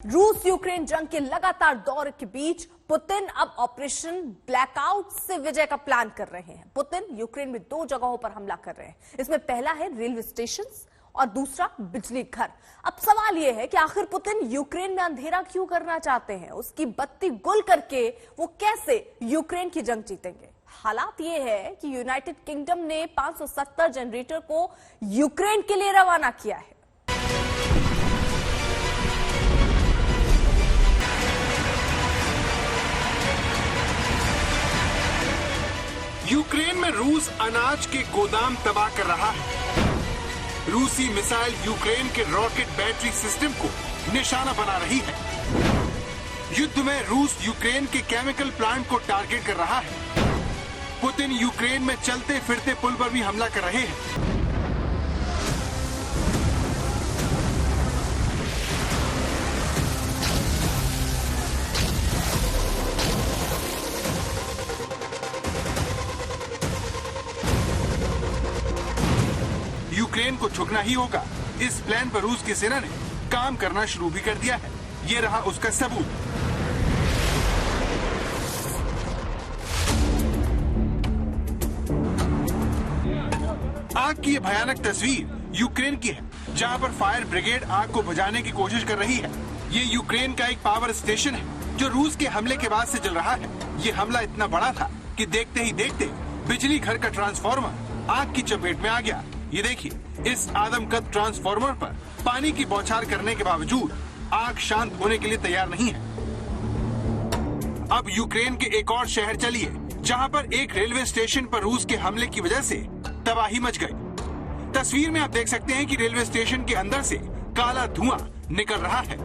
रूस यूक्रेन जंग के लगातार दौर के बीच पुतिन अब ऑपरेशन ब्लैकआउट से विजय का प्लान कर रहे हैं। पुतिन यूक्रेन में 2 जगहों पर हमला कर रहे हैं। इसमें पहला है रेलवे स्टेशन और दूसरा बिजली घर। अब सवाल यह है कि आखिर पुतिन यूक्रेन में अंधेरा क्यों करना चाहते हैं? उसकी बत्ती गुल करके वो कैसे यूक्रेन की जंग जीतेंगे? हालात ये है कि यूनाइटेड किंगडम ने 570 जनरेटर को यूक्रेन के लिए रवाना किया है। यूक्रेन में रूस अनाज के गोदाम तबाह कर रहा है। रूसी मिसाइल यूक्रेन के रॉकेट बैटरी सिस्टम को निशाना बना रही है। युद्ध में रूस यूक्रेन के केमिकल प्लांट को टारगेट कर रहा है। पुतिन यूक्रेन में चलते फिरते पुल पर भी हमला कर रहे हैं। यूक्रेन को झुकना ही होगा। इस प्लान पर रूस की सेना ने काम करना शुरू भी कर दिया है। ये रहा उसका सबूत। आग की ये भयानक तस्वीर यूक्रेन की है, जहां पर फायर ब्रिगेड आग को बुझाने की कोशिश कर रही है। ये यूक्रेन का एक पावर स्टेशन है जो रूस के हमले के बाद से जल रहा है। ये हमला इतना बड़ा था कि देखते ही देखते बिजली घर का ट्रांसफार्मर आग की चपेट में आ गया। ये देखिए, इस आदमकद ट्रांसफार्मर पर पानी की बौछार करने के बावजूद आग शांत होने के लिए तैयार नहीं है। अब यूक्रेन के एक और शहर चलिए, जहां पर एक रेलवे स्टेशन पर रूस के हमले की वजह से तबाही मच गई। तस्वीर में आप देख सकते हैं कि रेलवे स्टेशन के अंदर से काला धुआं निकल रहा है।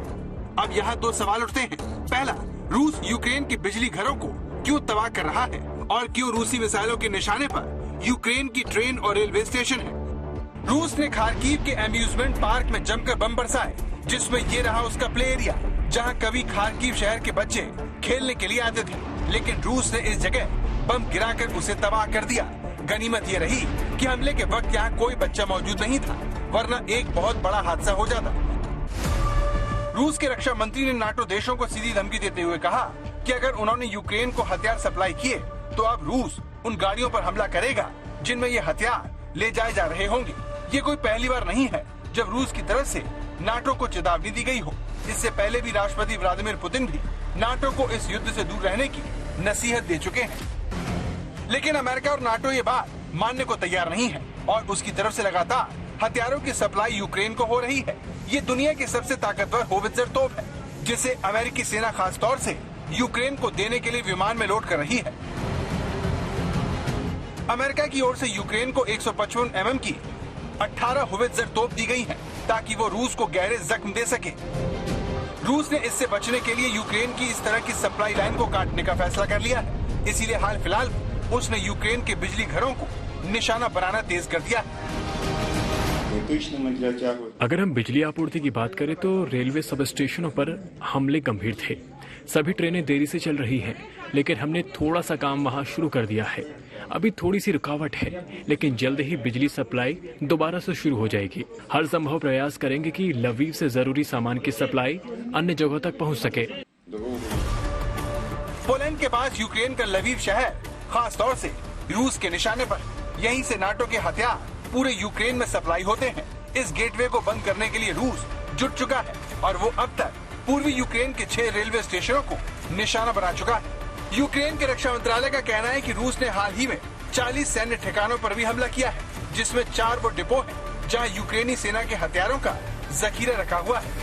अब यहाँ 2 सवाल उठते हैं। पहला, रूस यूक्रेन के बिजली घरों को क्यों तबाह कर रहा है और क्यों रूसी मिसाइलों के निशाने पर यूक्रेन की ट्रेन और रेलवे स्टेशन है? रूस ने खार्किव के अम्यूजमेंट पार्क में जमकर बम बरसाए, जिसमें ये रहा उसका प्ले एरिया, जहां कभी खार्किव शहर के बच्चे खेलने के लिए आते थे। लेकिन रूस ने इस जगह बम गिराकर उसे तबाह कर दिया। गनीमत ये रही कि हमले के वक्त यहाँ कोई बच्चा मौजूद नहीं था, वरना एक बहुत बड़ा हादसा हो जाता। रूस के रक्षा मंत्री ने नाटो देशों को सीधी धमकी देते हुए कहा कि अगर उन्होंने यूक्रेन को हथियार सप्लाई किए तो अब रूस उन गाड़ियों पर हमला करेगा जिनमें ये हथियार ले जाए जा रहे होंगे। ये कोई पहली बार नहीं है जब रूस की तरफ से नाटो को चेतावनी दी गई हो। इससे पहले भी राष्ट्रपति व्लादिमीर पुतिन भी नाटो को इस युद्ध से दूर रहने की नसीहत दे चुके हैं। लेकिन अमेरिका और नाटो ये बात मानने को तैयार नहीं है और उसकी तरफ से लगातार हथियारों की सप्लाई यूक्रेन को हो रही है। ये दुनिया की सबसे ताकतवर होवित्जर तोप है, जिसे अमेरिकी सेना खास तौर से यूक्रेन को देने के लिए विमान में लोड कर रही है। अमेरिका की ओर से यूक्रेन को 155 mm की 18 होवित्जर तोप दी गई है, ताकि वो रूस को गहरे जख्म दे सके। रूस ने इससे बचने के लिए यूक्रेन की इस तरह की सप्लाई लाइन को काटने का फैसला कर लिया है। इसीलिए हाल फिलहाल उसने यूक्रेन के बिजली घरों को निशाना बनाना तेज कर दिया। अगर हम बिजली आपूर्ति की बात करें तो रेलवे सब स्टेशनों पर हमले गंभीर थे। सभी ट्रेनें देरी से चल रही हैं, लेकिन हमने थोड़ा सा काम वहां शुरू कर दिया है। अभी थोड़ी सी रुकावट है, लेकिन जल्द ही बिजली सप्लाई दोबारा से शुरू हो जाएगी। हर संभव प्रयास करेंगे कि लवीव से जरूरी सामान की सप्लाई अन्य जगहों तक पहुंच सके। पोलैंड के पास यूक्रेन का लवीव शहर खास तौर से रूस के निशाने पर। यहीं से नाटो के हथियार पूरे यूक्रेन में सप्लाई होते हैं। इस गेटवे को बंद करने के लिए रूस जुट चुका है और वो अब तक पूर्वी यूक्रेन के 6 रेलवे स्टेशनों को निशाना बना चुका है। यूक्रेन के रक्षा मंत्रालय का कहना है कि रूस ने हाल ही में 40 सैन्य ठिकानों पर भी हमला किया है, जिसमें 4 वो डिपो हैं जहां यूक्रेनी सेना के हथियारों का जखीरा रखा हुआ है।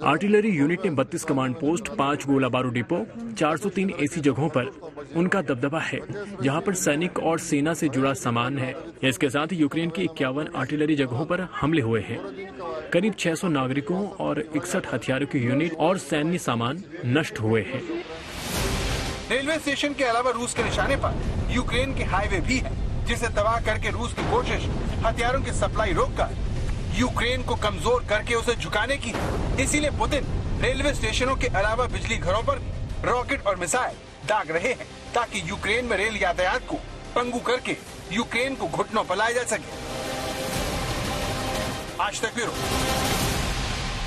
आर्टिलरी यूनिट ने 32 कमांड पोस्ट, 5 गोला बारूद डिपो, 403 ऐसी जगहों पर उनका दबदबा है जहां पर सैनिक और सेना से जुड़ा सामान है। इसके साथ ही यूक्रेन की 51 आर्टिलरी जगहों पर हमले हुए हैं। करीब 600 नागरिकों और 61 हथियारों की यूनिट और सैन्य सामान नष्ट हुए हैं। रेलवे स्टेशन के अलावा रूस के निशाने पर यूक्रेन के हाईवे भी है, जिसे तबाह करके रूस की कोशिश हथियारों की सप्लाई रोककर यूक्रेन को कमजोर करके उसे झुकाने की। इसीलिए पुतिन रेलवे स्टेशनों के अलावा बिजली घरों पर रॉकेट और मिसाइल दाग रहे हैं, ताकि यूक्रेन में रेल यातायात को पंगु करके यूक्रेन को घुटनों पर लाया जा सके। आज तक ब्यूरो।